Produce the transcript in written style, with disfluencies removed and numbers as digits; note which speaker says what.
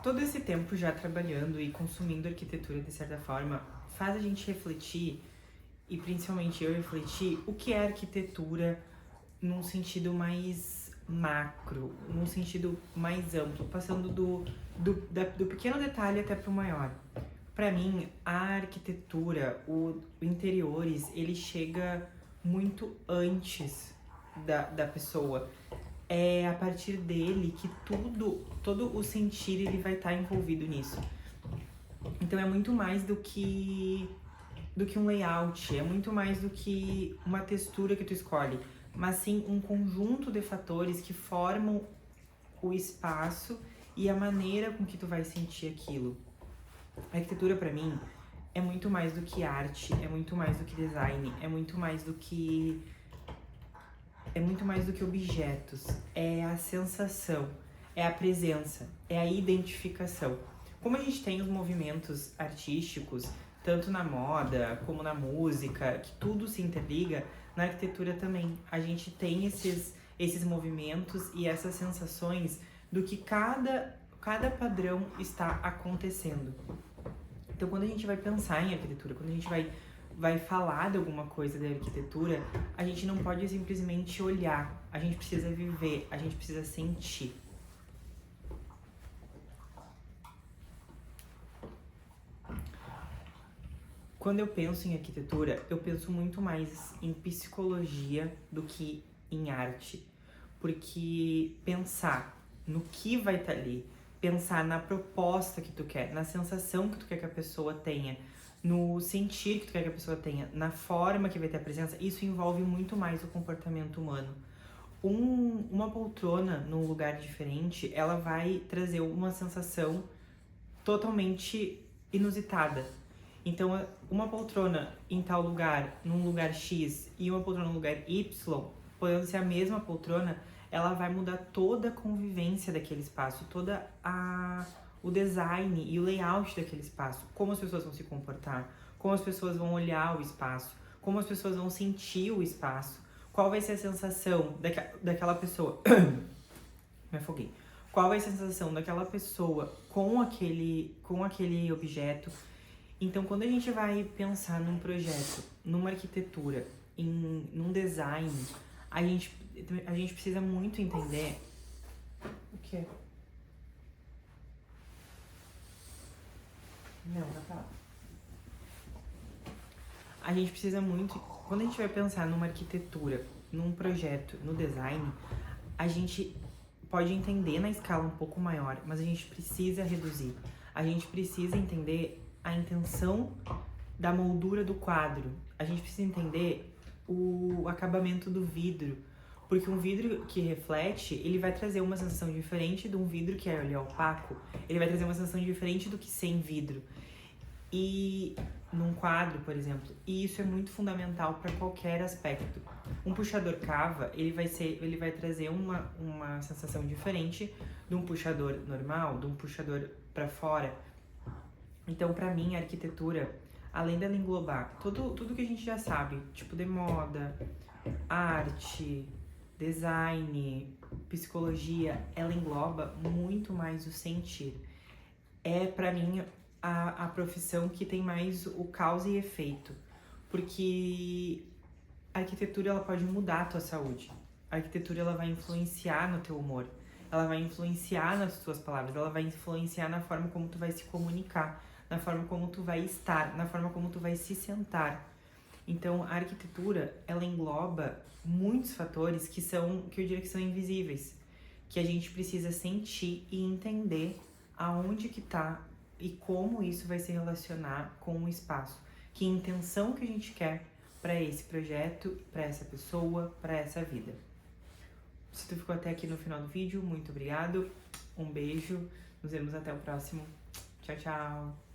Speaker 1: todo esse tempo já trabalhando e consumindo arquitetura de certa forma faz a gente refletir, e principalmente eu refletir, o que é arquitetura num sentido mais macro, num sentido mais amplo, passando do pequeno detalhe até pro maior. Para mim, a arquitetura, o interiores, ele chega muito antes da pessoa. É a partir dele que todo o sentir ele vai estar envolvido nisso. Então é muito mais do que um layout, é muito mais do que uma textura que tu escolhe, mas sim um conjunto de fatores que formam o espaço e a maneira com que tu vai sentir aquilo. A arquitetura para mim é muito mais do que arte, é muito mais do que design, é muito mais do que objetos, é a sensação, é a presença, é a identificação. Como a gente tem os movimentos artísticos, tanto na moda como na música, que tudo se interliga, na arquitetura também. A gente tem esses movimentos e essas sensações do que cada padrão está acontecendo. Então, quando a gente vai pensar em arquitetura, quando a gente vai falar de alguma coisa da arquitetura, a gente não pode simplesmente olhar, a gente precisa viver, a gente precisa sentir. Quando eu penso em arquitetura, eu penso muito mais em psicologia do que em arte, porque pensar no que vai estar ali, pensar na proposta que tu quer, na sensação que tu quer que a pessoa tenha, no sentir que tu quer que a pessoa tenha, na forma que vai ter a presença, isso envolve muito mais o comportamento humano. Uma poltrona num lugar diferente, ela vai trazer uma sensação totalmente inusitada. Então, uma poltrona em tal lugar, num lugar X, e uma poltrona no lugar Y, podendo ser a mesma poltrona, ela vai mudar toda a convivência daquele espaço, o design e o layout daquele espaço, como as pessoas vão se comportar, como as pessoas vão olhar o espaço, como as pessoas vão sentir o espaço, qual vai ser a sensação daquela pessoa. Me afoguei. Qual vai ser a sensação daquela pessoa com aquele objeto. Então, quando a gente vai pensar num projeto, numa arquitetura, num design, a gente precisa muito entender o quê? Não, vai pra lá. A gente precisa muito... Quando a gente vai pensar numa arquitetura, num projeto, no design, a gente pode entender na escala um pouco maior, mas a gente precisa reduzir. A gente precisa entender a intenção da moldura do quadro. A gente precisa entender o acabamento do vidro, porque um vidro que reflete, ele vai trazer uma sensação diferente de um vidro que é opaco. Ele vai trazer uma sensação diferente do que sem vidro. E num quadro, por exemplo, e isso é muito fundamental para qualquer aspecto. Um puxador cava, ele vai trazer uma sensação diferente de um puxador normal, de um puxador para fora. Então, para mim, a arquitetura, além dela englobar tudo que a gente já sabe, tipo de moda, arte, design, psicologia, ela engloba muito mais o sentir. É, para mim, a profissão que tem mais o causa e efeito, porque a arquitetura ela pode mudar a tua saúde, a arquitetura ela vai influenciar no teu humor, ela vai influenciar nas tuas palavras, ela vai influenciar na forma como tu vai se comunicar, na forma como tu vai estar, na forma como tu vai se sentar. Então, a arquitetura, ela engloba muitos fatores que eu diria que são invisíveis, que a gente precisa sentir e entender aonde que tá e como isso vai se relacionar com o espaço. Que intenção que a gente quer para esse projeto, para essa pessoa, para essa vida. Se tu ficou até aqui no final do vídeo, muito obrigado. Um beijo. Nos vemos até o próximo. Tchau, tchau.